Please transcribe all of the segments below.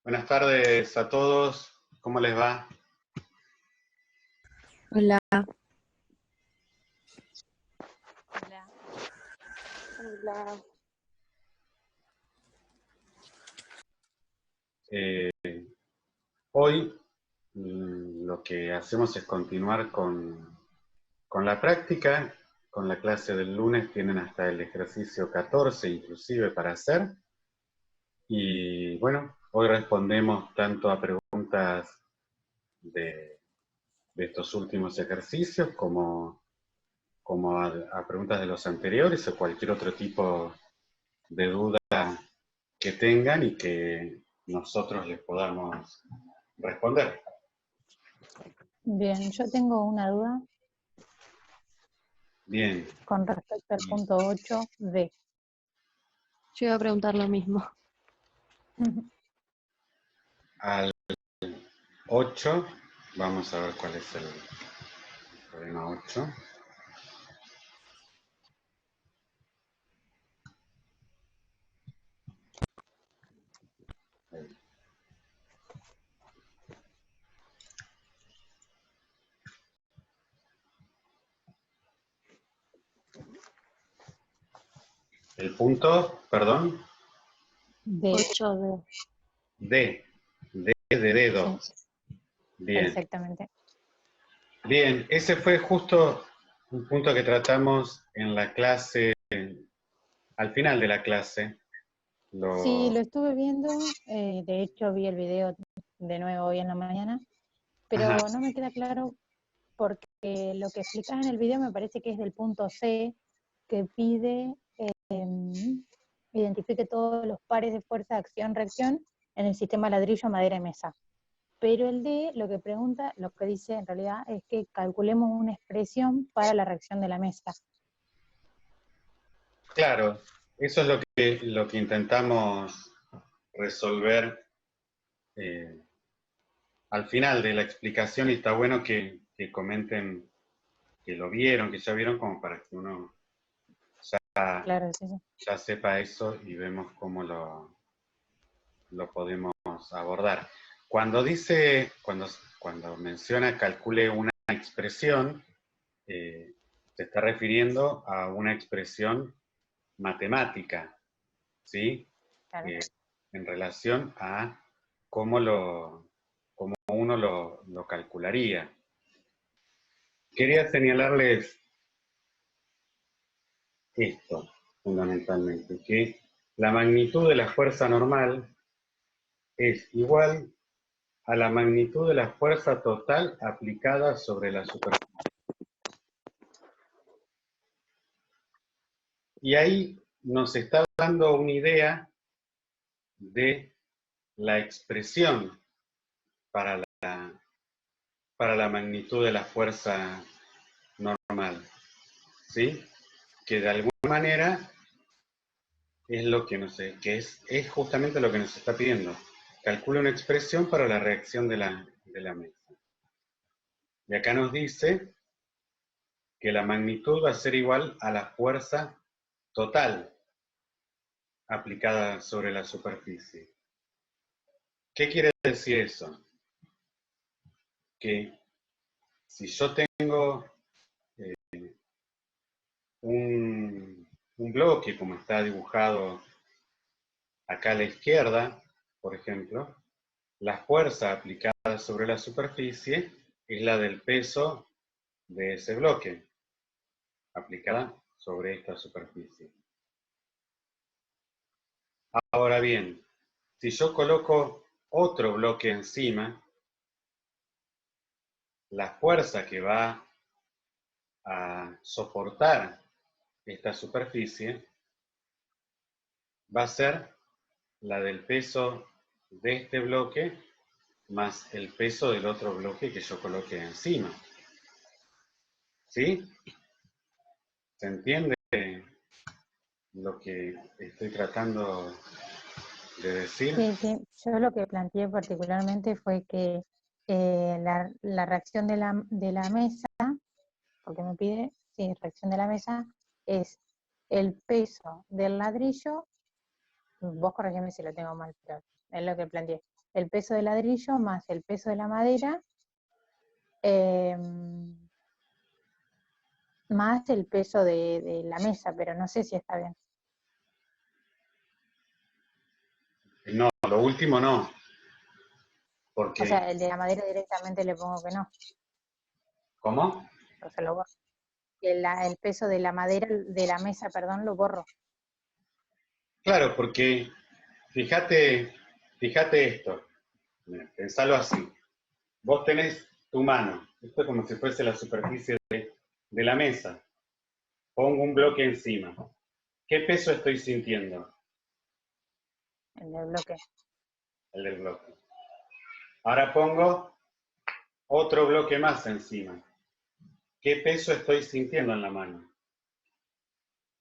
Buenas tardes a todos, ¿cómo les va? Hola. Hola. Hola. Hoy lo que hacemos es continuar con la práctica, con la clase del lunes tienen hasta el ejercicio 14 inclusive para hacer, y bueno, hoy respondemos tanto a preguntas de, de estos últimos ejercicios como a preguntas de los anteriores o cualquier otro tipo de duda que tengan y que nosotros les podamos responder. Bien, yo tengo una duda Bien, con respecto al punto 8D. Yo iba a preguntar lo mismo. al 8, vamos a ver cuál es el problema 8. El punto, perdón, De 8D. D, D de dedo. Sí, Bien, exactamente. bien, ese fue justo un punto que tratamos en la clase, al final de la clase. Sí, Lo, lo estuve viendo, de hecho vi el video de nuevo hoy en la mañana, ajá, pero no me queda claro porque lo que explicás en el video me parece que es del punto C, que pide identifique todos los pares de fuerza, acción, reacción en el sistema ladrillo, madera y mesa. Pero el D lo que pregunta, lo que dice en realidad es que calculemos una expresión para la reacción de la mesa. claro, eso es lo que intentamos resolver al final de la explicación, y está bueno que comenten que lo vieron, que ya vieron, como para que uno Claro, sí, sí. ya sepa eso y vemos cómo lo podemos abordar. Cuando dice, cuando menciona calcule una expresión, se está refiriendo a una expresión matemática, ¿sí? Claro. Eh, en relación a cómo, cómo uno lo calcularía. Quería señalarles esto, fundamentalmente, que la magnitud de la fuerza normal es igual a la magnitud de la fuerza total aplicada sobre la superficie. Y ahí nos está dando una idea de la expresión para para la magnitud de la fuerza normal, ¿sí? Que de alguna manera es lo que que es justamente lo que nos está pidiendo. Calcula una expresión para la reacción de la mesa. Y acá nos dice que la magnitud va a ser igual a la fuerza total aplicada sobre la superficie. ¿Qué quiere decir eso? Que si yo tengo un bloque como está dibujado acá a la izquierda, por ejemplo, la fuerza aplicada sobre la superficie es la del peso de ese bloque aplicada sobre esta superficie. Ahora bien, si yo coloco otro bloque encima, la fuerza que va a soportar esta superficie va a ser la del peso de este bloque más el peso del otro bloque que yo coloque encima. ¿Sí? ¿Se entiende lo que estoy tratando de decir? Sí, sí. Yo lo que planteé particularmente fue que la reacción de la mesa, porque me pide, sí, reacción de la mesa, es el peso del ladrillo, vos corregime si lo tengo mal, pero es lo que planteé. el peso del ladrillo más el peso de la madera, más el peso de la mesa, pero no sé si está bien. No, lo último no. O Porque, sea, el de la madera directamente le pongo que no. ¿cómo? O sea, lo borro. El peso de la madera, de la mesa, perdón, lo borro. Claro, porque fíjate esto. Mira, pensalo así. Vos tenés tu mano. Esto es como si fuese la superficie de la mesa. Pongo un bloque encima. ¿Qué peso estoy sintiendo? El del bloque. El del bloque. Ahora pongo otro bloque más encima. ¿Qué peso estoy sintiendo en la mano?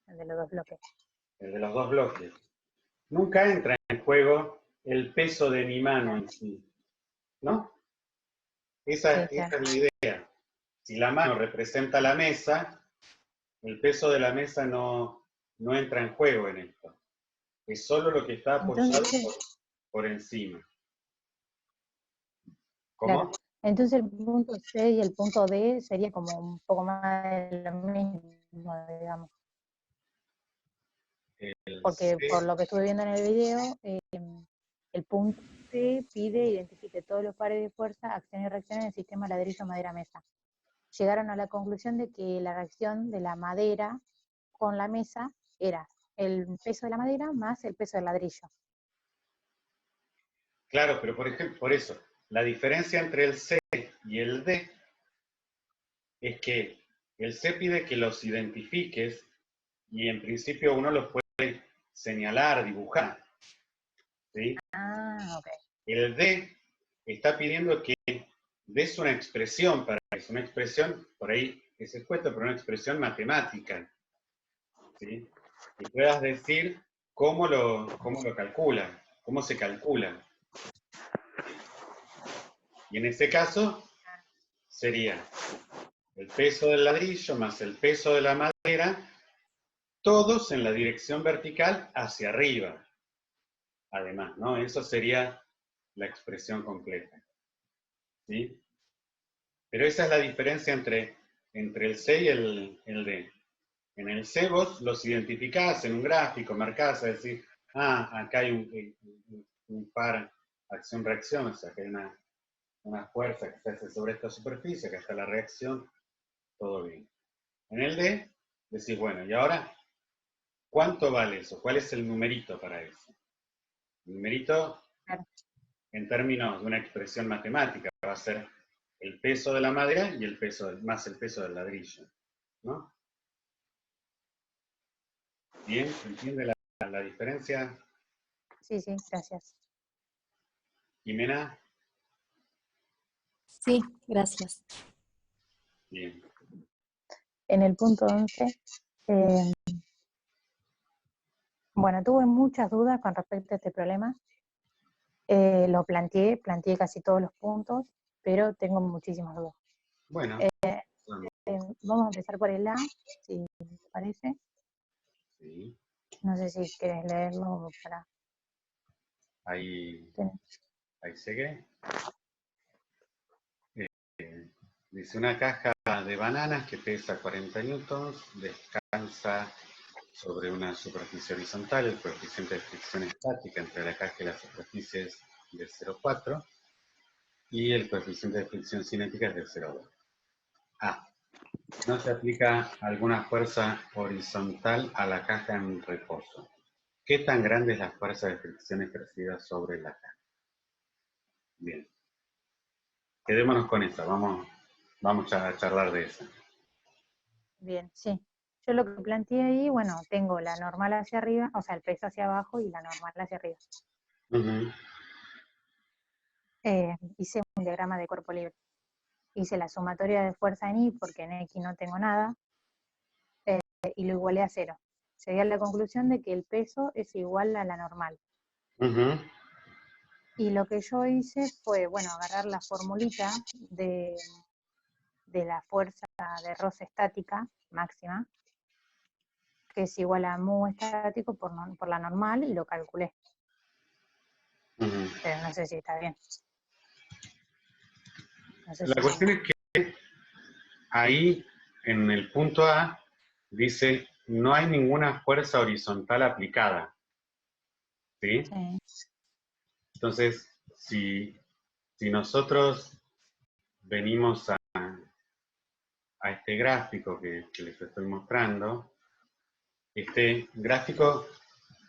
El de los dos bloques. El de los dos bloques. Nunca entra en juego el peso de mi mano en sí, ¿no? Esa Sí, es claro. la idea. Si la mano representa la mesa, el peso de la mesa no entra en juego en esto. Es solo lo que está apoyado Entonces, por encima. claro. ¿Cómo? Entonces el punto C y el punto D sería como un poco más de lo mismo, digamos. El Porque C, por lo que estuve viendo en el video, el punto C pide identifique todos los pares de fuerza, acción y reacción en el sistema ladrillo madera mesa. Llegaron a la conclusión de que la reacción de la madera con la mesa era el peso de la madera más el peso del ladrillo. claro, pero por ejemplo, por eso, la diferencia entre el C y el D es que el C pide que los identifiques y en principio uno los puede señalar, dibujar, ¿sí? Ah, ok. El D está pidiendo que des una expresión para eso, una expresión, por ahí es expuesto, pero una expresión matemática, ¿sí? Y puedas decir cómo lo calcula, cómo se calcula. Y en este caso sería el peso del ladrillo más el peso de la madera, todos en la dirección vertical hacia arriba. Además, ¿no? Eso sería la expresión completa, ¿sí? Pero esa es la diferencia entre el C y el D. En el C vos los identificás en un gráfico, marcás, es decir, acá hay un par acción-reacción, o sea, que hay una fuerza que se hace sobre esta superficie, acá está la reacción, todo bien. En el D decís, bueno, y ahora, ¿cuánto vale eso? ¿Cuál es el numerito para eso? El numerito, Claro. en términos de una expresión matemática, va a ser el peso de la madera y el peso más el peso del ladrillo, ¿no? ¿Bien? ¿Se entiende la diferencia, Sí, sí, gracias. Jimena? Sí, gracias. Bien. En el punto 11, bueno, tuve muchas dudas con respecto a este problema. Lo planteé casi todos los puntos, pero tengo muchísimas dudas. Bueno, Vamos a empezar por el A, si te parece. sí, No sé si quieres leerlo para ahí tener. sigue. Dice una caja de bananas que pesa 40 newtons, descansa sobre una superficie horizontal, el coeficiente de fricción estática entre la caja y la superficie es de 0,4 y el coeficiente de fricción cinética es de 0,2. A. No se aplica alguna fuerza horizontal a la caja en reposo. ¿Qué tan grande es la fuerza de fricción ejercida sobre la caja? Bien. Quedémonos con eso, vamos a charlar de eso. Bien, sí. Yo lo que planteé ahí, bueno, tengo la normal hacia arriba, o sea, el peso hacia abajo y la normal hacia arriba. Uh-huh. Hice un diagrama de cuerpo libre. Hice la sumatoria de fuerza en Y, porque en X no tengo nada, y lo igualé a 0. Llegué a la conclusión de que el peso es igual a la normal. Uh-huh. Y lo que yo hice fue, bueno, agarrar la formulita de la fuerza de roce estática máxima, que es igual a mu estático por la normal, y lo calculé. pero no sé si está bien. No sé La si cuestión es que ahí, en el punto A, dice, no hay ninguna fuerza horizontal aplicada. ¿Sí? sí. Entonces, si nosotros venimos a este gráfico que les estoy mostrando, este gráfico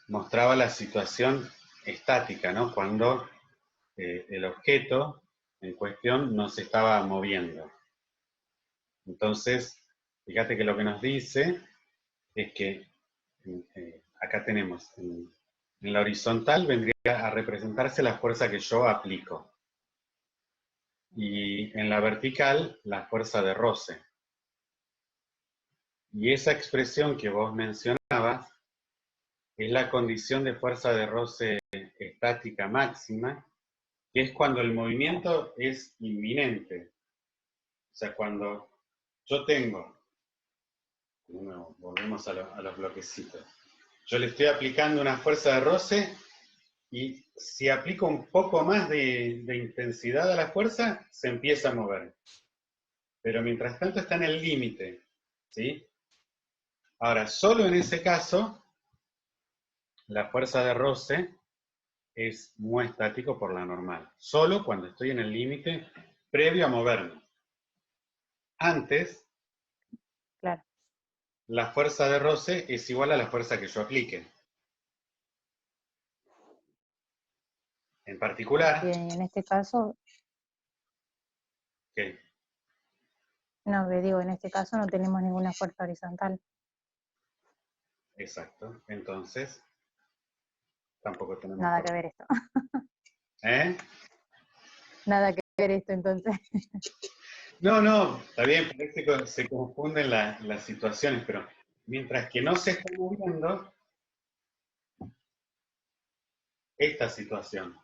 mostraba la situación estática, ¿no? Cuando el objeto en cuestión no se estaba moviendo. Entonces, fíjate que lo que nos dice es que acá tenemos, en la horizontal vendría a representarse la fuerza que yo aplico. Y en la vertical, la fuerza de roce. Y esa expresión que vos mencionabas es la condición de fuerza de roce estática máxima, que es cuando el movimiento es inminente. O sea, cuando yo tengo, volvemos a los bloquecitos, yo le estoy aplicando una fuerza de roce y si aplico un poco más de intensidad a la fuerza, se empieza a mover. Pero mientras tanto está en el límite, ¿sí? Ahora, solo en ese caso, la fuerza de roce es mu estático por la normal. Solo cuando estoy en el límite previo a moverme. Antes, Claro. la fuerza de roce es igual a la fuerza que yo aplique. En particular, Y en este caso, ¿qué? no, que digo, en este caso no tenemos ninguna fuerza horizontal. Exacto. Entonces, tampoco tenemos Nada fuerza. que ver esto. ¿Eh? Nada que ver esto entonces. No, está bien, parece que se confunden las situaciones, pero mientras que no se está moviendo, esta situación.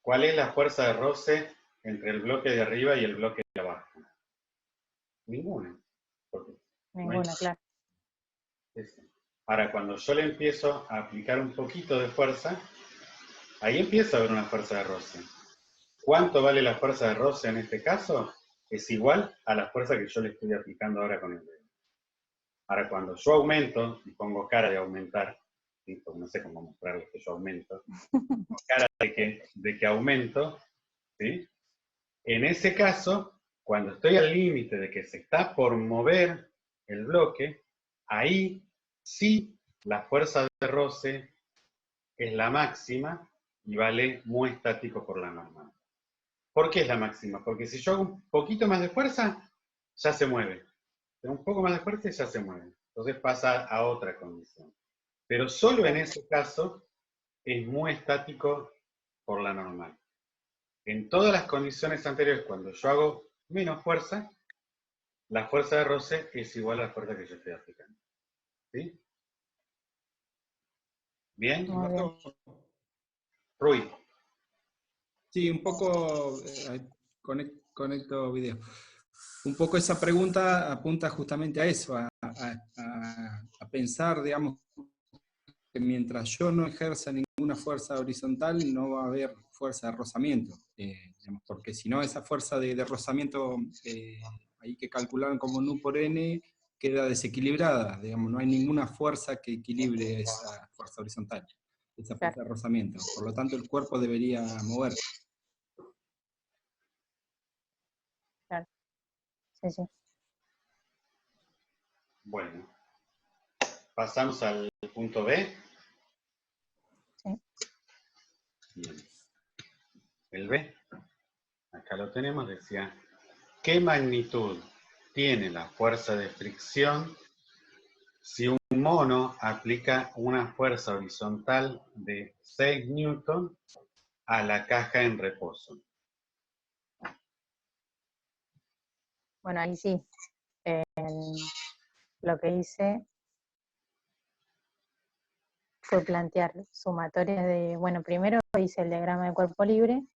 ¿Cuál es la fuerza de roce entre el bloque de arriba y el bloque de abajo? Ninguna. Porque no hay Ninguna, claro. eso. Ahora, cuando yo le empiezo a aplicar un poquito de fuerza, ahí empieza a haber una fuerza de roce. ¿Cuánto vale la fuerza de roce en este caso? Es igual a la fuerza que yo le estoy aplicando ahora con el dedo. Ahora, cuando yo aumento, y pongo cara de aumentar, ¿sí? Porque no sé cómo mostrarles que yo aumento, pongo cara de que aumento, ¿sí? En ese caso, cuando estoy al límite de que se está por mover el bloque, ahí sí la fuerza de roce es la máxima y vale mu estático por la normal. ¿Por qué es la máxima? Porque si yo hago un poquito más de fuerza, ya se mueve. Pero un poco más de fuerza y ya se mueve. Entonces pasa a otra condición. Pero solo en ese caso es mu estático por la normal. En todas las condiciones anteriores, cuando yo hago menos fuerza, la fuerza de roce es igual a la fuerza que yo estoy aplicando. ¿Sí? ¿Bien? Muy bien. Rui. Sí, un poco, conecto video. Un poco esa pregunta apunta justamente a eso, a pensar, digamos, que mientras yo no ejerza ninguna fuerza horizontal, no va a haber fuerza de rozamiento, digamos, porque si no, esa fuerza de rozamiento ahí que calcularon como nu por n queda desequilibrada, digamos, no hay ninguna fuerza que equilibre esa fuerza horizontal, esa fuerza de rozamiento. Por lo tanto, el cuerpo debería moverse. Claro. Sí, sí. Bueno. Pasamos al punto B. Sí. Bien. El B, acá lo tenemos, decía, ¿qué magnitud tiene la fuerza de fricción si un mono aplica una fuerza horizontal de 6 newton a la caja en reposo? Bueno, ahí sí. Lo que hice fue plantear sumatorias de, bueno, primero hice el diagrama de cuerpo libre,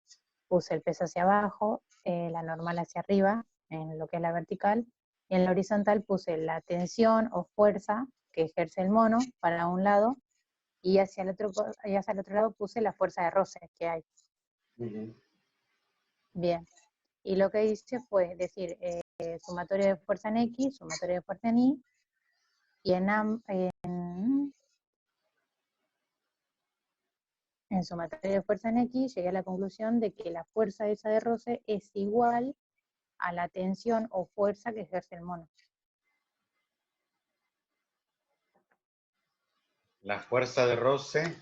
puse el peso hacia abajo, la normal hacia arriba, en lo que es la vertical, y en la horizontal puse la tensión o fuerza que ejerce el mono para un lado, y hacia el otro lado puse la fuerza de roce que hay. Bien. Y lo que hice fue decir sumatorio de fuerza en X, sumatorio de fuerza en Y, y en sumatorio de fuerza en X llegué a la conclusión de que la fuerza esa de roce es igual a la tensión o fuerza que ejerce el mono. La fuerza de roce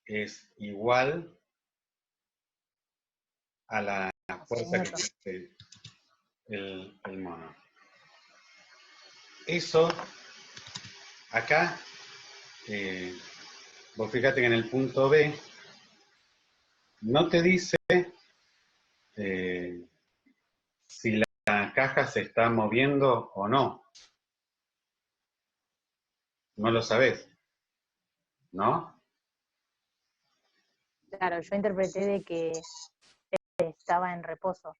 es igual a la fuerza que ejerce el mono. Eso, acá, vos fíjate que en el punto B no te dice si la caja se está moviendo o no. No lo sabés, ¿no? Claro, yo interpreté de que estaba en reposo.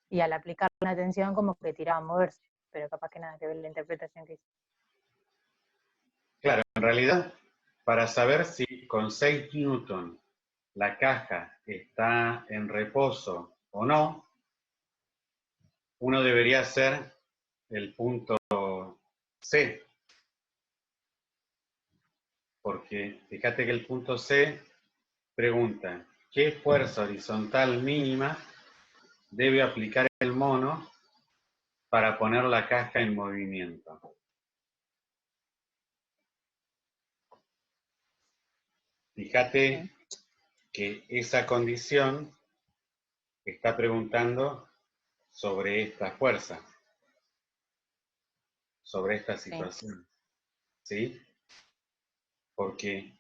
Y al aplicar una tensión como que tiraba a moverse. Pero capaz que nada que ver la interpretación que hice. Claro, en realidad, para saber si con 6 newton la caja está en reposo o no, uno debería hacer el punto C. Porque fíjate que el punto C pregunta, ¿qué fuerza horizontal mínima debe aplicar el mono para poner la caja en movimiento? Fíjate que esa condición está preguntando sobre esta fuerza, sobre esta situación, ¿sí? Porque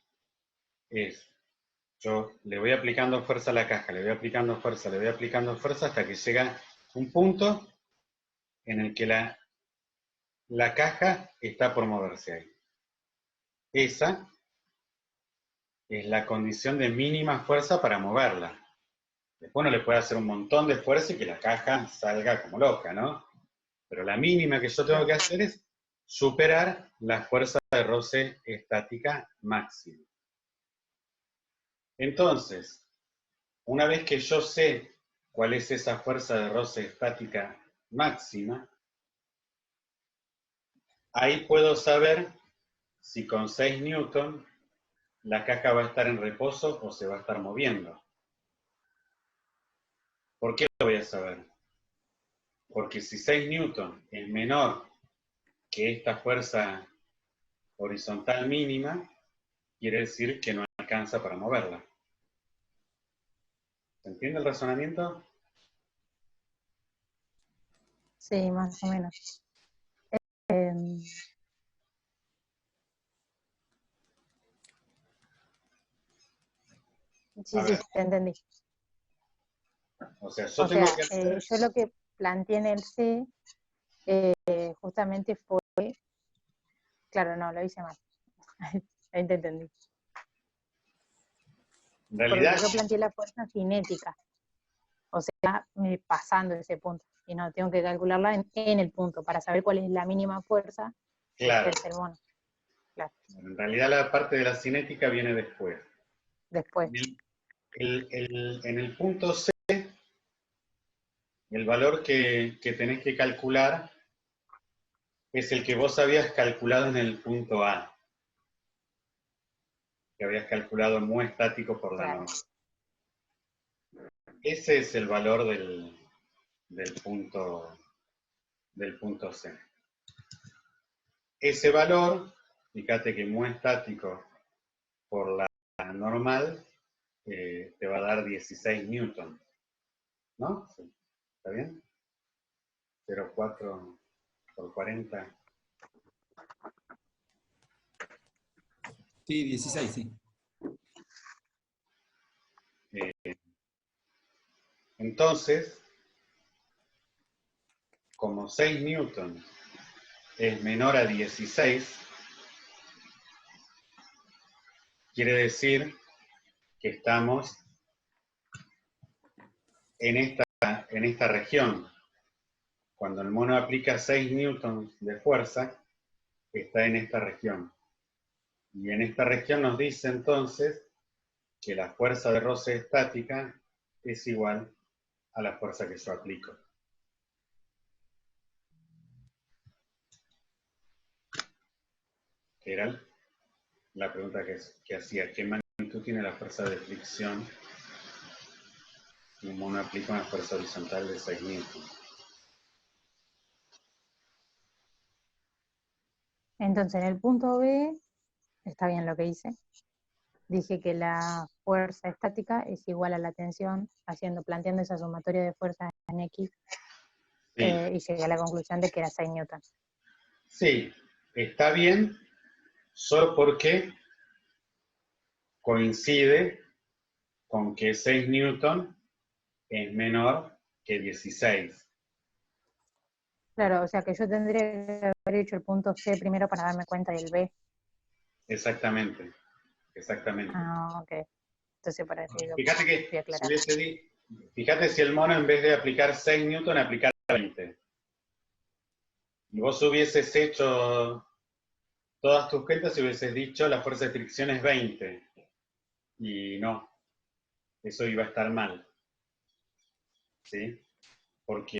yo le voy aplicando fuerza a la caja, le voy aplicando fuerza, le voy aplicando fuerza hasta que llega un punto en el que la caja está por moverse ahí. Esa es la condición de mínima fuerza para moverla. Después uno le puede hacer un montón de fuerza y que la caja salga como loca, ¿no? Pero la mínima que yo tengo que hacer es superar la fuerza de roce estática máxima. Entonces, una vez que yo sé cuál es esa fuerza de roce estática máxima, ahí puedo saber si con 6 newton la caja va a estar en reposo o se va a estar moviendo. ¿Por qué lo voy a saber? Porque si 6 newton es menor que esta fuerza horizontal mínima, quiere decir que no alcanza para moverla. ¿Se entiende el razonamiento? Sí, más o menos. Sí, te entendí. O sea, yo tengo que hacer... yo lo que planteé en el C justamente fue... Claro, no, lo hice mal. Ahí te entendí. En realidad... Porque yo planteé la fuerza cinética. O sea, pasando ese punto. Y no, tengo que calcularla en el punto para saber cuál es la mínima fuerza que ejerce el mono. Claro. En realidad la parte de la cinética viene después. Después. En el punto C, el valor que tenés que calcular es el que vos habías calculado en el punto A. Que habías calculado mu estático por la norma. Ese es el valor del punto C. Ese valor, fíjate que mu estático por la normal te va a dar 16 newton. ¿No? Sí. ¿Está bien? 0,4 por 40. Sí, 16, sí. Entonces, como 6 newton es menor a 16, quiere decir que estamos en esta región. Cuando el mono aplica 6 newtons de fuerza, está en esta región. Y en esta región nos dice entonces que la fuerza de roce estática es igual a la fuerza que yo aplico. Que era la pregunta que hacía, ¿qué magnitud tiene la fuerza de fricción si un mono aplica una fuerza horizontal de 6 newtons? Entonces, en el punto B, está bien lo que hice. Dije que la fuerza estática es igual a la tensión, planteando esa sumatoria de fuerzas en X, Sí. Y llegué a la conclusión de que era 6 newtons. Sí, está bien, solo porque coincide con que 6 newtons es menor que 16. Claro, o sea que yo tendría que haber hecho el punto C primero para darme cuenta del B. Exactamente, exactamente. Ah, ok. Entonces para eso Fíjate que estoy si aclarando. fíjate si el mono en vez de aplicar 6 newtons aplicara 20. Y vos hubieses hecho todas tus cuentas y hubieses dicho la fuerza de fricción es 20. Y no, eso iba a estar mal. ¿Sí? Porque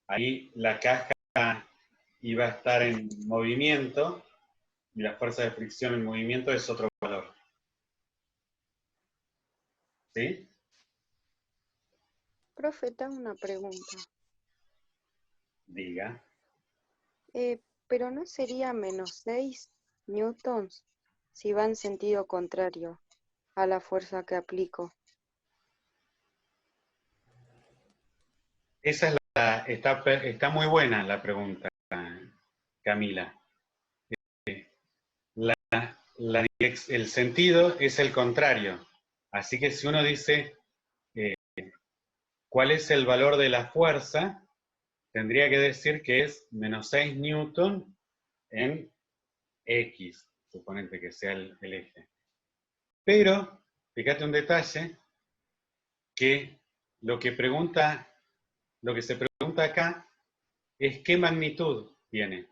ahí la caja iba a estar en movimiento y la fuerza de fricción en movimiento es otro valor. ¿Sí? Profe, tengo una pregunta. Diga. Pero ¿no sería menos 6 newtons si va en sentido contrario a la fuerza que aplico? Esa es está muy buena la pregunta, Camila. El sentido es el contrario. Así que si uno dice cuál es el valor de la fuerza, tendría que decir que es menos 6 newton en X, suponete que sea el eje. Pero, fíjate un detalle, que lo que se pregunta acá es qué magnitud tiene.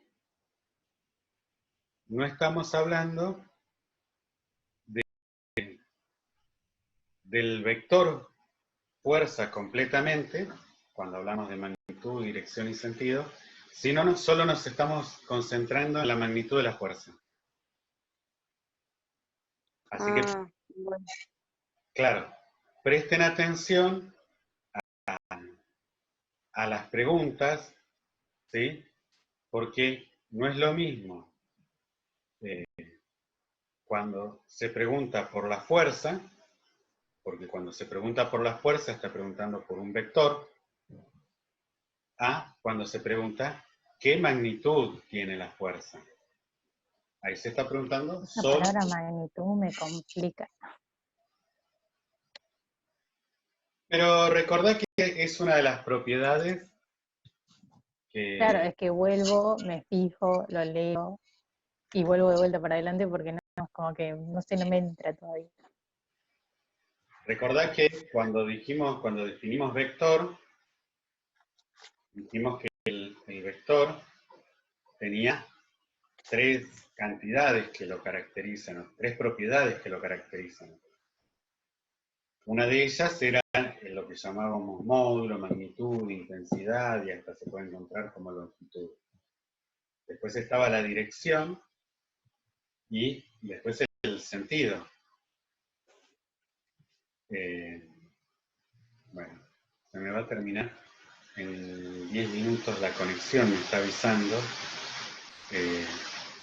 No estamos hablando del vector fuerza completamente, cuando hablamos de magnitud, dirección y sentido, sino solo nos estamos concentrando en la magnitud de la fuerza. Así que, Bueno. claro, presten atención a las preguntas, ¿sí? Porque no es lo mismo cuando se pregunta por la fuerza, porque cuando se pregunta por la fuerza está preguntando por un vector, a cuando se pregunta qué magnitud tiene la fuerza. Ahí se está preguntando La solo. palabra magnitud me complica. Pero recordá que es una de las propiedades que... Claro, es que vuelvo, me fijo, lo leo y vuelvo de vuelta para adelante porque no, como que no sé, no me entra todavía. Recordá que cuando definimos vector, dijimos que el vector tenía tres cantidades que lo caracterizan, tres propiedades que lo caracterizan. Una de ellas era lo que llamábamos módulo, magnitud, intensidad, y hasta se puede encontrar como longitud. Después estaba la dirección y después el sentido. Bueno, se me va a terminar en 10 minutos la conexión, me está avisando.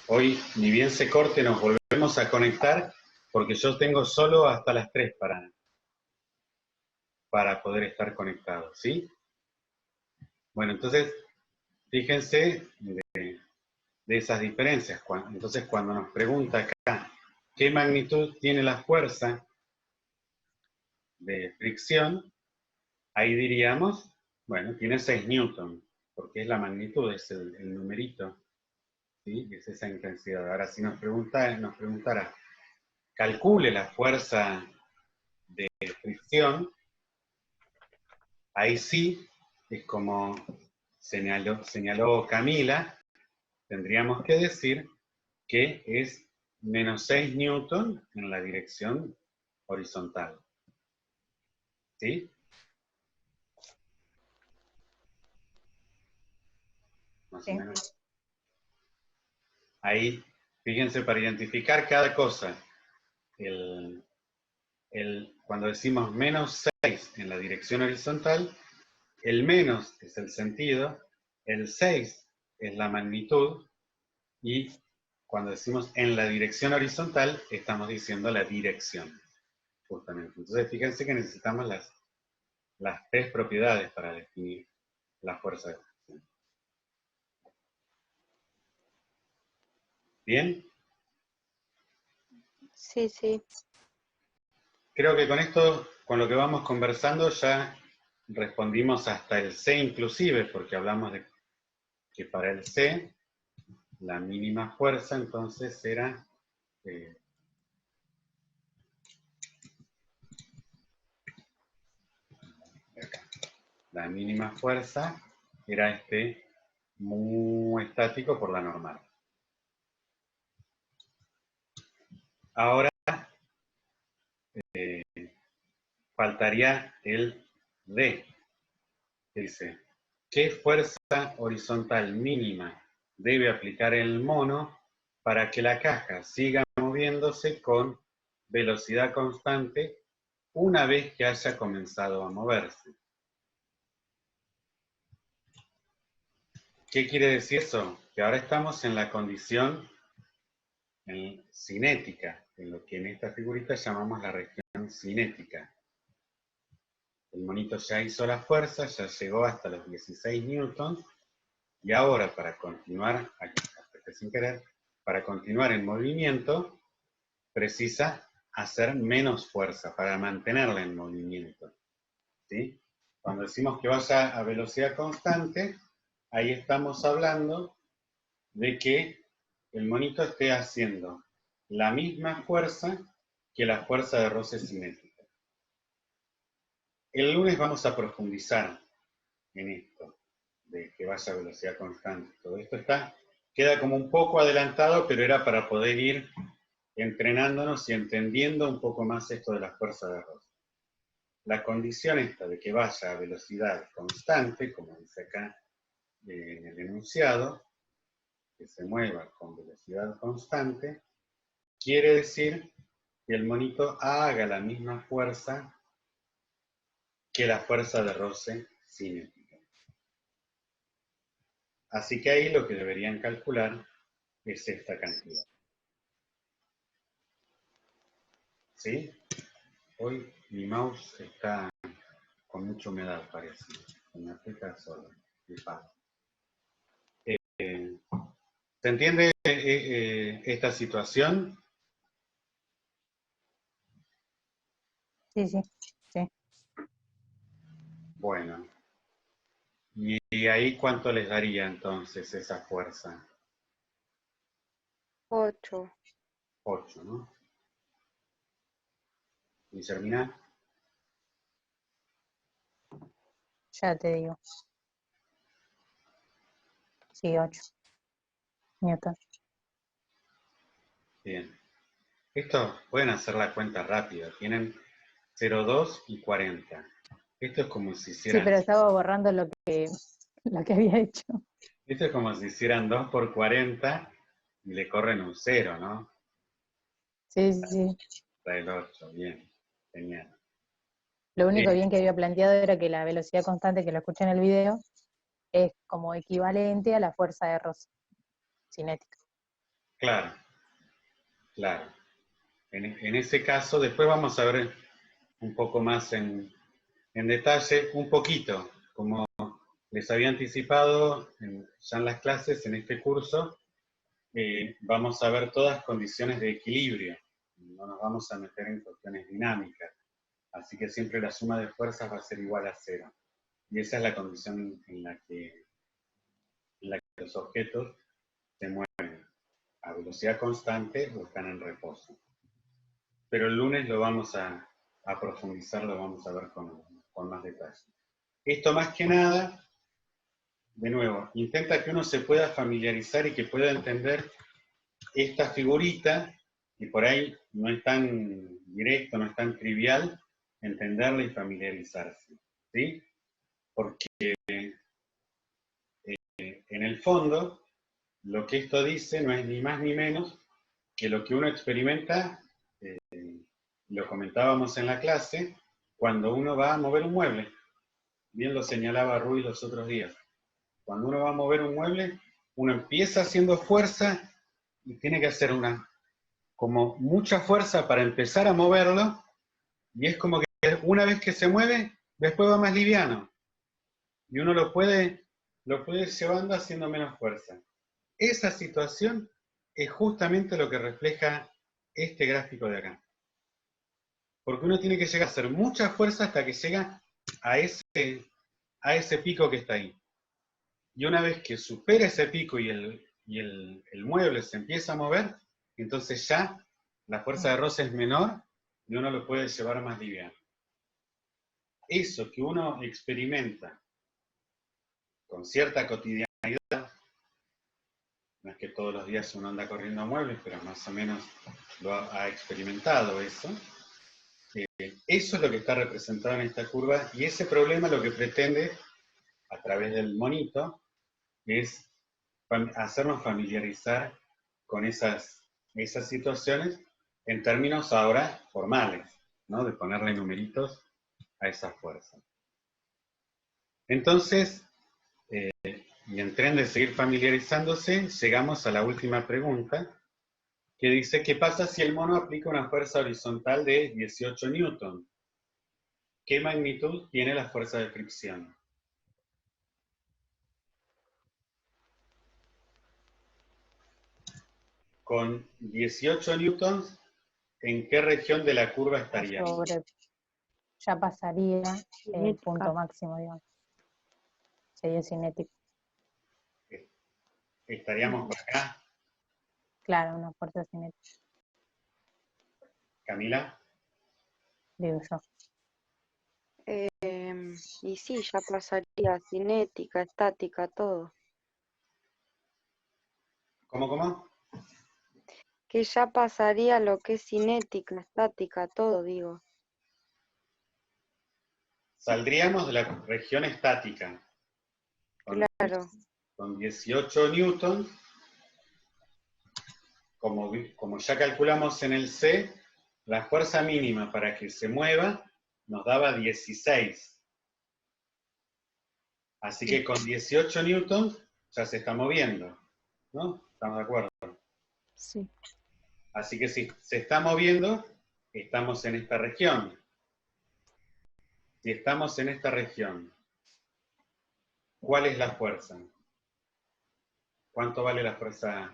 Hoy, ni bien se corte, nos volvemos a conectar porque yo tengo solo hasta las 3 para poder estar conectado, ¿sí? Bueno, entonces, fíjense de esas diferencias. Entonces, cuando nos pregunta acá, ¿qué magnitud tiene la fuerza de fricción? Ahí diríamos, bueno, tiene 6 newton, porque es la magnitud, es el numerito, ¿sí? Es esa intensidad. Ahora, si nos preguntara, calcule la fuerza de fricción, ahí sí, es como señaló Camila, tendríamos que decir que es menos 6 newton en la dirección horizontal. ¿Sí? Más Sí. o menos. Ahí, fíjense, para identificar cada cosa, cuando decimos menos 6 en la dirección horizontal, el menos es el sentido, el 6 es la magnitud, y cuando decimos en la dirección horizontal, estamos diciendo la dirección, justamente. Entonces, fíjense que necesitamos las 3 propiedades para definir la fuerza de fricción. ¿Bien? Sí, sí. Creo que con esto, con lo que vamos conversando, ya respondimos hasta el C inclusive, porque hablamos de que para el C, la mínima fuerza entonces era la mínima fuerza era este mu estático por la normal. Ahora faltaría el D. Dice, ¿qué fuerza horizontal mínima debe aplicar el mono para que la caja siga moviéndose con velocidad constante una vez que haya comenzado a moverse? ¿Qué quiere decir eso? Que ahora estamos en la condición cinética, en lo que en esta figurita llamamos la región cinética. El monito ya hizo la fuerza, ya llegó hasta los 16 newtons, y ahora para continuar, sin querer, para continuar en movimiento, precisa hacer menos fuerza para mantenerla en movimiento. ¿Sí? Cuando decimos que vaya a velocidad constante, ahí estamos hablando de que el monito esté haciendo la misma fuerza que la fuerza de roce cinética. El lunes vamos a profundizar en esto, de que vaya a velocidad constante. Todo esto queda como un poco adelantado, pero era para poder ir entrenándonos y entendiendo un poco más esto de la fuerza de roce. La condición esta de que vaya a velocidad constante, como dice acá en el enunciado, que se mueva con velocidad constante, quiere decir que el monito haga la misma fuerza que la fuerza de roce cinética. Así que ahí lo que deberían calcular es esta cantidad. ¿Sí? Hoy mi mouse está con mucha humedad, parece. Me aprieta solo. ¿Se entiende esta situación? Sí, sí, sí. Bueno. ¿Y ahí cuánto les daría entonces esa fuerza? 8. 8, ¿no? ¿Guillermina? Ya te digo. Sí, 8 newton. Bien. Esto pueden hacer la cuenta rápida. Tienen 0,2 y 40. Esto es como si Sí, hicieran... pero estaba borrando lo que había hecho. Esto es como si hicieran 2 por 40 y le corren un 0, ¿no? Sí, sí. Está el 8, bien. Genial. Lo único bien que había planteado era que la velocidad constante, que lo escuché en el video, es como equivalente a la fuerza de roce cinética. Claro, claro. En ese caso, después vamos a ver un poco más en detalle, un poquito, como les había anticipado ya en las clases, en este curso, vamos a ver todas condiciones de equilibrio. No nos vamos a meter en cuestiones dinámicas. Así que siempre la suma de fuerzas va a ser igual a 0. Y esa es la condición en la que los objetos se mueven a velocidad constante o están en reposo. Pero el lunes lo vamos a profundizar, lo vamos a ver con más detalle. Esto más que nada, de nuevo, intenta que uno se pueda familiarizar y que pueda entender esta figurita Y por ahí no es tan directo, no es tan trivial entenderla y familiarizarse, ¿sí? Porque en el fondo, lo que esto dice no es ni más ni menos que lo que uno experimenta, lo comentábamos en la clase, cuando uno va a mover un mueble. Bien lo señalaba Ruiz los otros días. Cuando uno va a mover un mueble, uno empieza haciendo fuerza y tiene que hacer como mucha fuerza para empezar a moverlo, y es como que una vez que se mueve, después va más liviano. Y uno lo puede ir llevando haciendo menos fuerza. Esa situación es justamente lo que refleja este gráfico de acá. Porque uno tiene que llegar a hacer mucha fuerza hasta que llega a ese pico que está ahí. Y una vez que supera ese pico y el mueble se empieza a mover, entonces ya la fuerza de roce es menor y uno lo puede llevar más liviano. Eso que uno experimenta con cierta cotidianidad, no es que todos los días uno anda corriendo muebles, pero más o menos lo ha experimentado eso. Eso es lo que está representado en esta curva, y ese problema lo que pretende, a través del monito, es hacernos familiarizar con esas situaciones en términos ahora formales, ¿no? De ponerle numeritos a esa fuerza. Entonces, y en tren de seguir familiarizándose, llegamos a la última pregunta, que dice, ¿qué pasa si el mono aplica una fuerza horizontal de 18 newton? ¿Qué magnitud tiene la fuerza de fricción? Con 18 newtons, ¿en qué región de la curva estaría? Ya pasaría el Cinética. punto máximo, digamos. Sería cinético. Estaríamos por acá. Claro, una fuerza cinética, Camila. digo yo. Y sí, ya pasaría cinética, estática, todo. ¿Cómo? Que ya pasaría lo que es cinética, estática, todo, digo. Saldríamos de la región estática. Claro. Con 18 newtons, como ya calculamos en el C, la fuerza mínima para que se mueva nos daba 16. Así que con 18 newtons ya se está moviendo, ¿no? ¿Estamos de acuerdo? Sí. Así que si se está moviendo, estamos en esta región. Si estamos en esta región, ¿cuál es la fuerza? ¿Cuánto vale la fuerza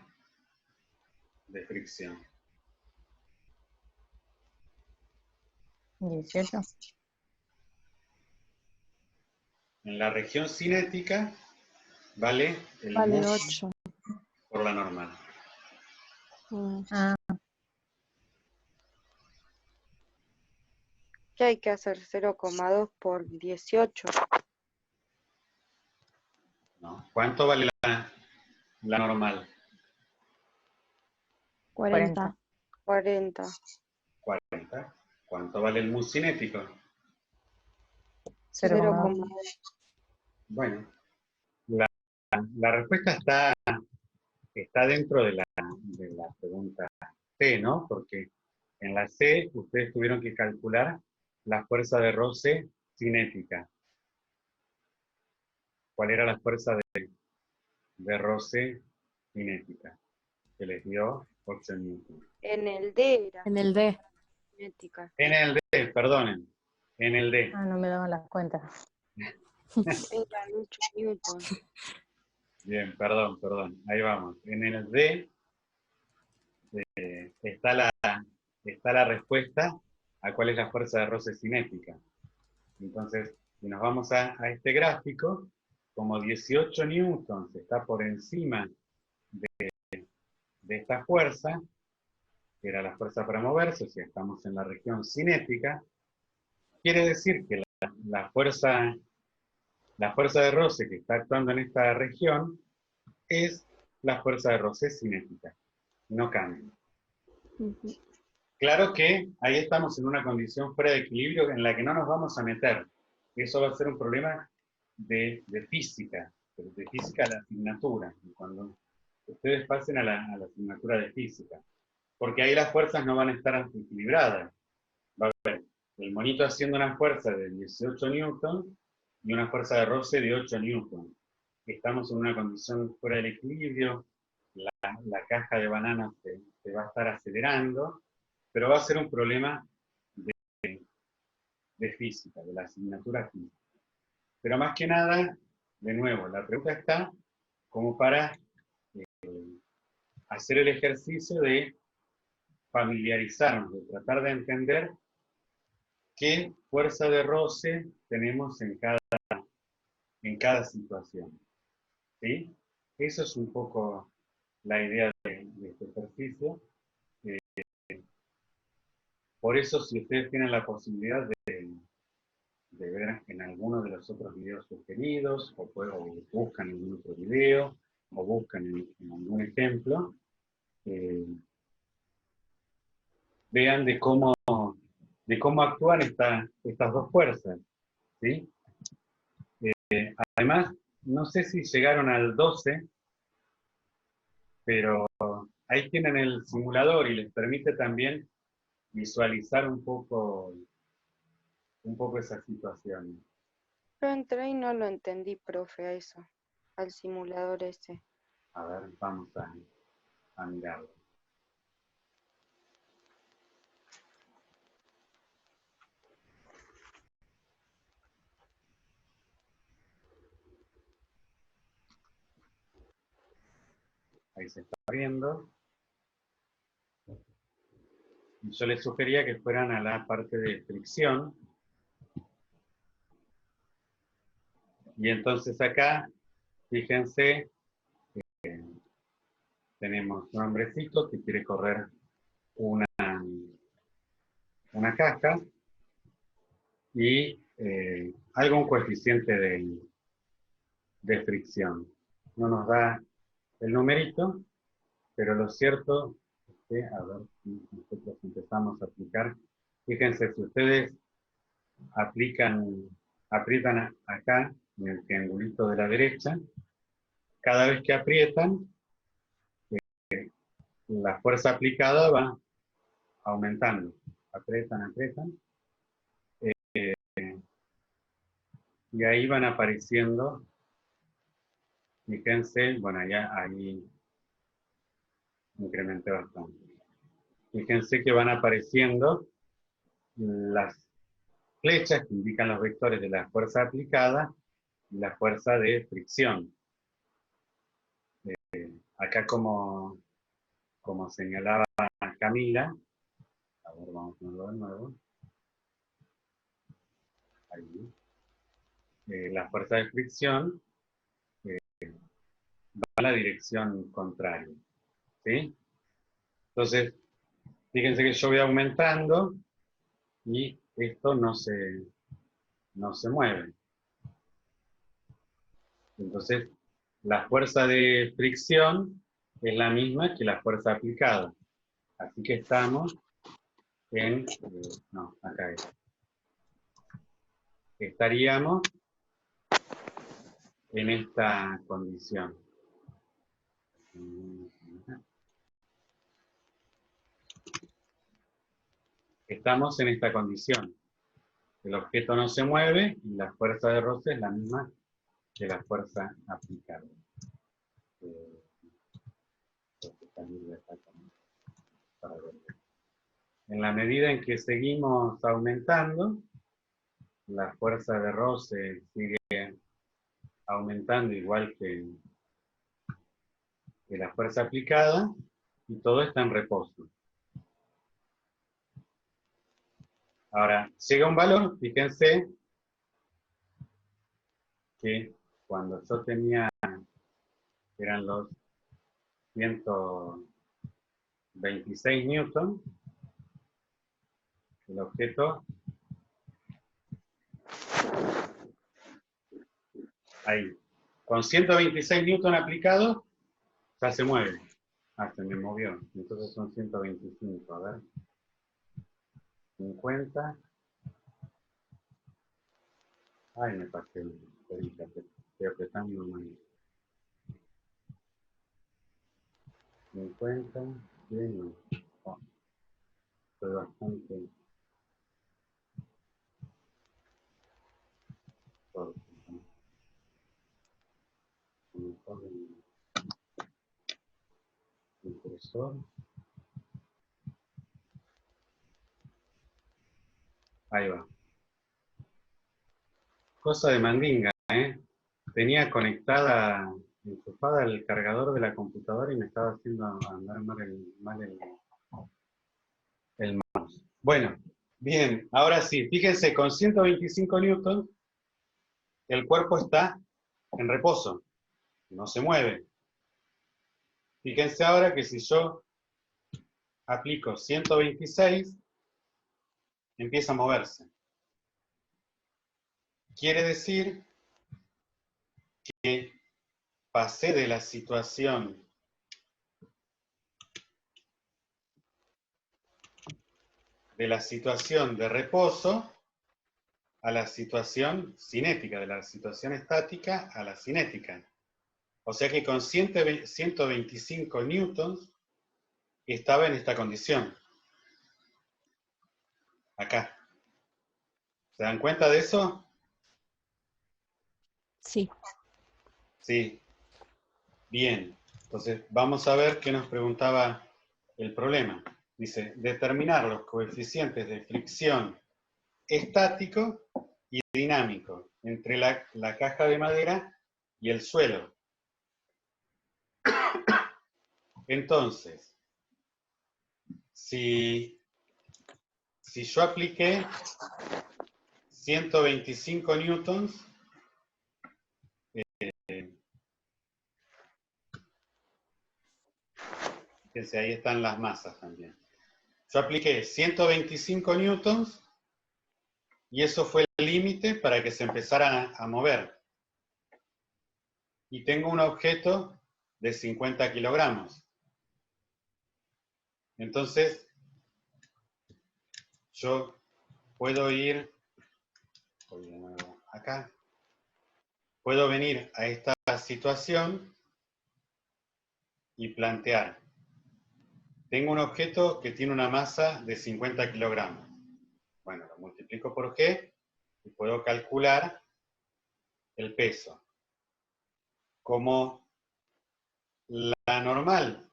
de fricción? 18. En la región cinética vale el Vale mu 8. por la normal. Ah, ¿Qué hay que hacer? 0,2 por 18. ¿No? ¿Cuánto vale la normal? 40. 40. 40. ¿Cuánto vale el mu cinético? 0,2. 0,2. Bueno, la respuesta está dentro de la pregunta C, ¿no? Porque en la C ustedes tuvieron que calcular la fuerza de roce cinética. ¿Cuál era la fuerza de roce cinética? Que les dio 8 newton. En el D era En el D. cinética. En el D, perdonen. En el D. Ah, no me daban las cuentas. Eran 8 newton. Bien, perdón. Ahí vamos. En el D está la respuesta a cuál es la fuerza de roce cinética. Entonces, si nos vamos a este gráfico, como 18 newtons está por encima de esta fuerza, que era la fuerza para moverse, o sea, estamos en la región cinética, quiere decir que la fuerza de roce que está actuando en esta región es la fuerza de roce cinética, no cambia. Ujú. Claro que ahí estamos en una condición fuera de equilibrio en la que no nos vamos a meter. Eso va a ser un problema de física, de física a la asignatura, cuando ustedes pasen a la asignatura de física. Porque ahí las fuerzas no van a estar equilibradas. Va a haber el monito haciendo una fuerza de 18 newtons y una fuerza de roce de 8 newtons. Estamos en una condición fuera del equilibrio, la caja de bananas se va a estar acelerando, pero va a ser un problema de física, de la asignatura física. Pero más que nada, de nuevo, la pregunta está como para hacer el ejercicio de familiarizarnos, de tratar de entender qué fuerza de roce tenemos en cada situación. ¿Sí? Eso es un poco la idea de este ejercicio. Por eso, si ustedes tienen la posibilidad de ver en alguno de los otros videos sugeridos, o buscan en algún otro video, o buscan en algún ejemplo, vean de cómo actúan estas dos fuerzas. ¿Sí? Además, no sé si llegaron al 12, pero ahí tienen el simulador y les permite también visualizar un poco esa situación. Yo entré y no lo entendí, profe, a eso, al simulador ese. A ver, vamos a mirarlo. Ahí se está viendo. Y yo les sugería que fueran a la parte de fricción. Y entonces acá, fíjense, tenemos un hombrecito que quiere correr una caja y algún coeficiente de fricción. No nos da el numerito, pero lo cierto es que, a ver si nosotros empezamos a aplicar. Fíjense, si ustedes aprietan acá, en el triangulito de la derecha, cada vez que aprietan, la fuerza aplicada va aumentando. Aprietan. Y ahí van apareciendo, fíjense, bueno, ya ahí incrementé bastante. Fíjense que van apareciendo las flechas que indican los vectores de la fuerza aplicada y la fuerza de fricción. Acá como señalaba Camila, a ver, vamos a verlo de nuevo. Ahí. La fuerza de fricción va en la dirección contraria. ¿Sí? Entonces, fíjense que yo voy aumentando y esto no se mueve. Entonces, la fuerza de fricción es la misma que la fuerza aplicada. Así que estamos en... no, acá es. Estaríamos en esta condición. Estamos en esta condición. El objeto no se mueve y la fuerza de roce es la misma que la fuerza aplicada. En la medida en que seguimos aumentando, la fuerza de roce sigue aumentando igual que la fuerza aplicada y todo está en reposo. Ahora, llega un valor, fíjense que cuando yo tenía, eran los 126 newton, el objeto, ahí, con 126 newton aplicados, ya se mueve. Ah, se me movió. Entonces son 125, a ver. 50. Ay, me pasé el perita, estoy apretando mal. 50, 100. Oh, estoy bastante torpe, ¿no? Mejor el impresor. Ahí va. Cosa de mandinga, ¿eh? Tenía conectada, enchufada el cargador de la computadora y me estaba haciendo andar mal el mouse. Bueno, bien, ahora sí, fíjense, con 125 newtons el cuerpo está en reposo, no se mueve. Fíjense ahora que si yo aplico 126, empieza a moverse. Quiere decir que pasé de la situación de reposo a la situación cinética, de la situación estática a la cinética. O sea que con 125 newtons estaba en esta condición. Acá. ¿Se dan cuenta de eso? Sí. Sí. Bien. Entonces vamos a ver qué nos preguntaba el problema. Dice, determinar los coeficientes de fricción estático y dinámico entre la caja de madera y el suelo. Entonces, si yo apliqué 125 newtons, fíjense, ahí están las masas también. Yo apliqué 125 newtons y eso fue el límite para que se empezara a mover. Y tengo un objeto de 50 kilogramos. Entonces, yo puedo ir, voy de nuevo acá, puedo venir a esta situación y plantear. Tengo un objeto que tiene una masa de 50 kilogramos. Bueno, lo multiplico por G y puedo calcular el peso. Como la normal,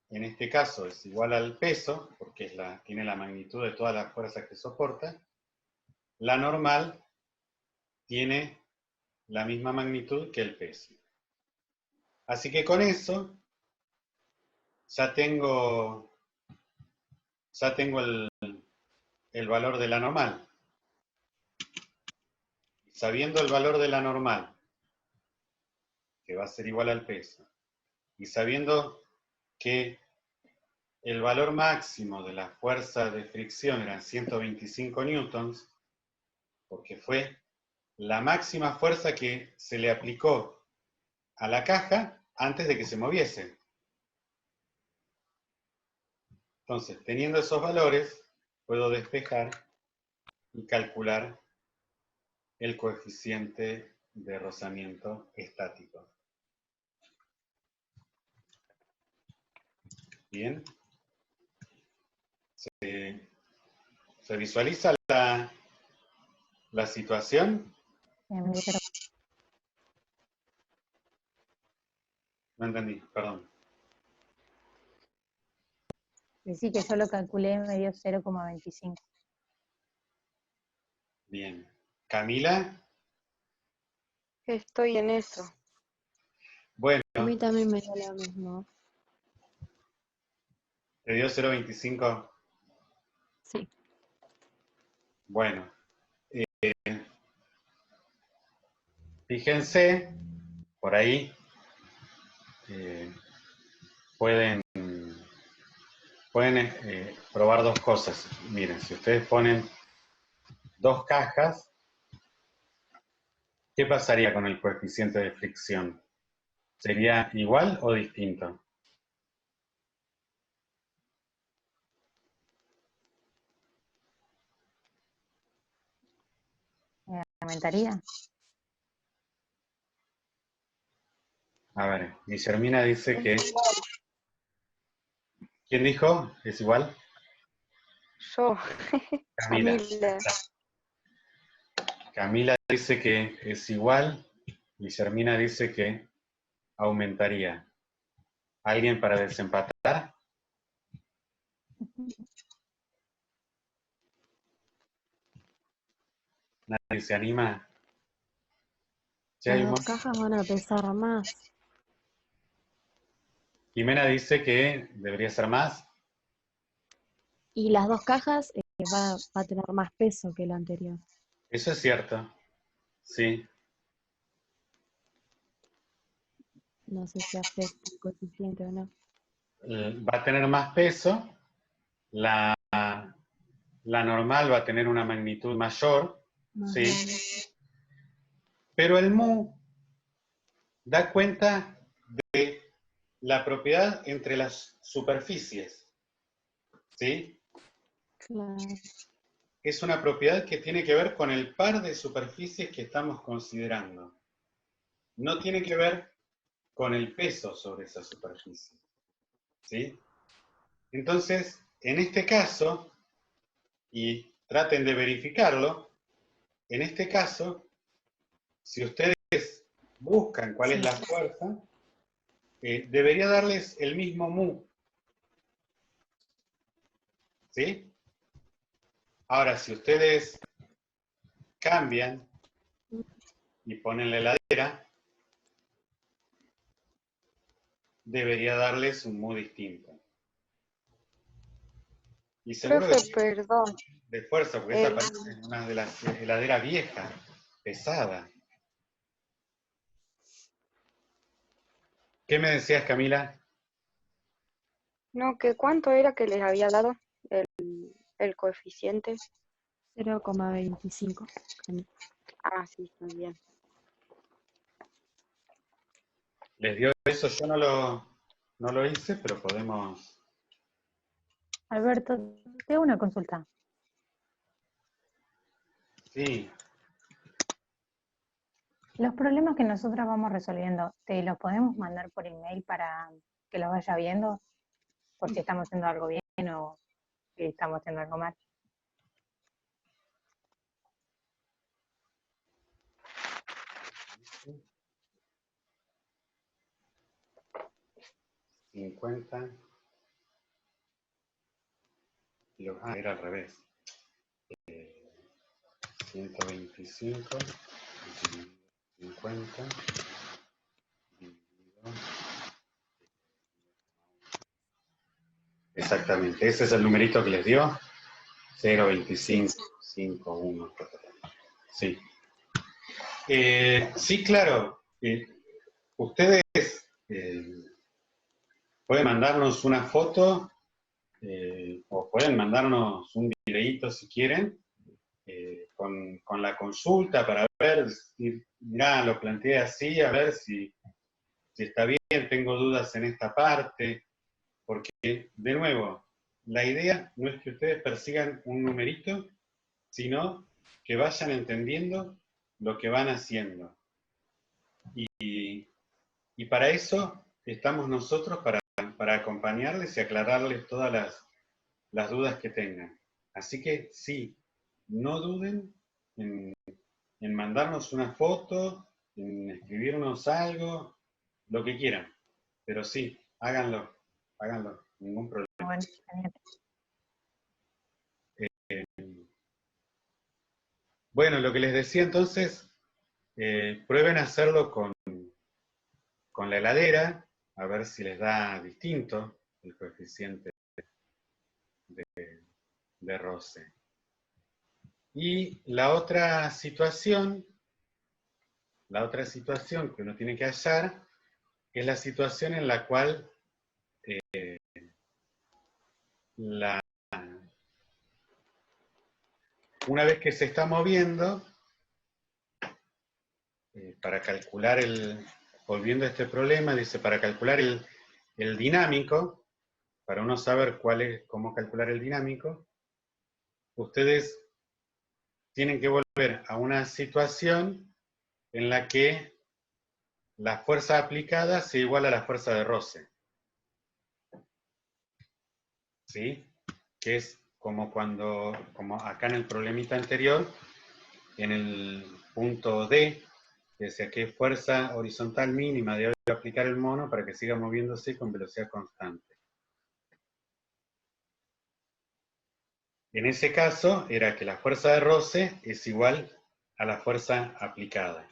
en este caso, es igual al peso, porque tiene la magnitud de todas las fuerzas que soporta, la normal tiene la misma magnitud que el peso. Así que con eso ya tengo el valor de la normal. Sabiendo el valor de la normal, que va a ser igual al peso, y sabiendo que el valor máximo de la fuerza de fricción eran 125 newtons, porque fue la máxima fuerza que se le aplicó a la caja antes de que se moviese. Entonces, teniendo esos valores, puedo despejar y calcular el coeficiente de rozamiento estático. Bien. ¿Se visualiza la situación? Me dio cero. No entendí, perdón. Decí que yo lo calculé, me dio 0,25. Bien. ¿Camila? Estoy en eso. Bueno, A mí también me dio lo mismo. ¿te dio 0,25? Sí. Bueno. Fíjense, por ahí pueden probar dos cosas. Miren, si ustedes ponen dos cajas, ¿qué pasaría con el coeficiente de fricción? ¿Sería igual o distinto? ¿Aumentaría? A ver, Guillermina dice que... Es igual. ¿Quién dijo? ¿Es igual? Yo, Camila. Camila. Camila dice que es igual. Guillermina dice que aumentaría. ¿Alguien para desempatar? ¿Nadie se anima? Sí, hay Las un dos montón. cajas van a pesar más. Jimena dice que debería ser más. Y las dos cajas va a tener más peso que la anterior. Eso es cierto. Sí. No sé si afecta el coeficiente o no. Va a tener más peso. La normal va a tener una magnitud mayor. Más Sí. grande. Pero el mu da cuenta de la propiedad entre las superficies. ¿Sí? Claro. Es una propiedad que tiene que ver con el par de superficies que estamos considerando. No tiene que ver con el peso sobre esa superficie. ¿Sí? Entonces, en este caso, y traten de verificarlo, en este caso, si ustedes buscan cuál es la fuerza, debería darles el mismo mu. ¿Sí? Ahora, si ustedes cambian y ponen la heladera, debería darles un mu distinto. Y seguro Profe, que perdón. de fuerza, porque esa El- parece una de las heladeras viejas, pesada. ¿Qué me decías, Camila? no, que cuánto era que les había dado el coeficiente. 0,25. Ah, sí, está bien. ¿Les dio eso? Yo no lo hice, pero podemos... Alberto, te hago una consulta. Sí, Los problemas que nosotros vamos resolviendo, ¿te los podemos mandar por email para que los vaya viendo? Por si estamos haciendo algo bien o si estamos haciendo algo mal. $50. Era al revés. 125, 50, dividido. Exactamente, ese es el numerito que les dio. 0,2551. Sí. Sí, claro. Ustedes pueden mandarnos una foto o pueden mandarnos un videíto si quieren con la consulta para ver, mirá, lo planteé así, a ver si está bien, tengo dudas en esta parte, porque, de nuevo, la idea no es que ustedes persigan un numerito, sino que vayan entendiendo lo que van haciendo. Y para eso estamos nosotros, para acompañarles y aclararles todas las dudas que tengan. Así que sí, no duden en mandarnos una foto, en escribirnos algo, lo que quieran. Pero sí, háganlo, ningún problema. Bueno, genial. Bueno, lo que les decía entonces, prueben a hacerlo con la heladera, a ver si les da distinto el coeficiente de roce. Y la otra situación que uno tiene que hallar es la situación en la cual una vez que se está moviendo, para calcular volviendo a este problema, dice, para calcular el dinámico, para uno saber cómo calcular el dinámico, ustedes tienen que volver a una situación en la que la fuerza aplicada sea igual a la fuerza de roce. ¿Sí? Que es como como acá en el problemita anterior, en el punto D, que decía que fuerza horizontal mínima debe aplicar el mono para que siga moviéndose con velocidad constante. En ese caso, era que la fuerza de roce es igual a la fuerza aplicada.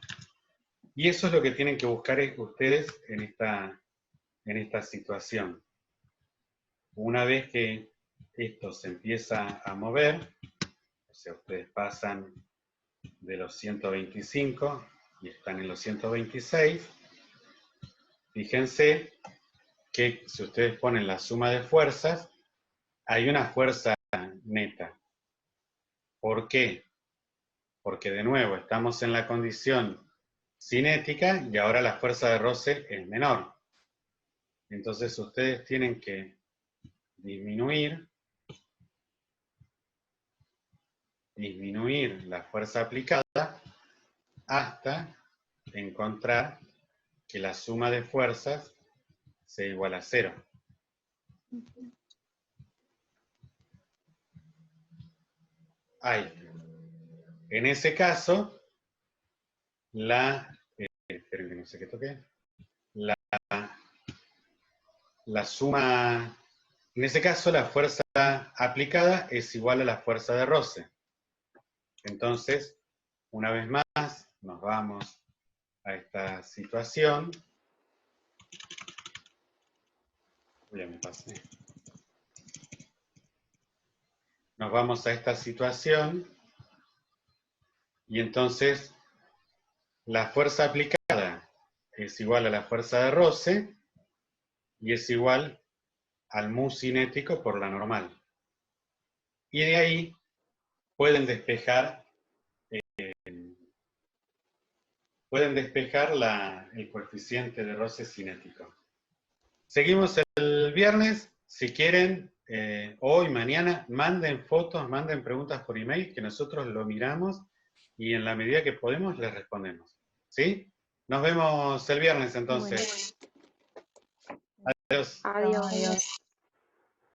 Y eso es lo que tienen que buscar ustedes en esta situación. Una vez que esto se empieza a mover, o sea, ustedes pasan de los 125 y están en los 126, fíjense que si ustedes ponen la suma de fuerzas, hay una fuerza neta. ¿Por qué? Porque de nuevo estamos en la condición cinética y ahora la fuerza de roce es menor. Entonces ustedes tienen que disminuir la fuerza aplicada hasta encontrar que la suma de fuerzas sea igual a 0. Ahí. En ese caso, esperen que no sé qué toqué. La suma, en ese caso la fuerza aplicada es igual a la fuerza de roce. Entonces, una vez más, nos vamos a esta situación. Ya me pasé. Nos vamos a esta situación y entonces la fuerza aplicada es igual a la fuerza de roce y es igual al mu cinético por la normal. Y de ahí pueden despejar el coeficiente de roce cinético. Seguimos el viernes. Si quieren, hoy, mañana, manden fotos, manden preguntas por email, que nosotros lo miramos y en la medida que podemos les respondemos. ¿Sí? Nos vemos el viernes entonces. Bueno. Adiós. Adiós. Adiós.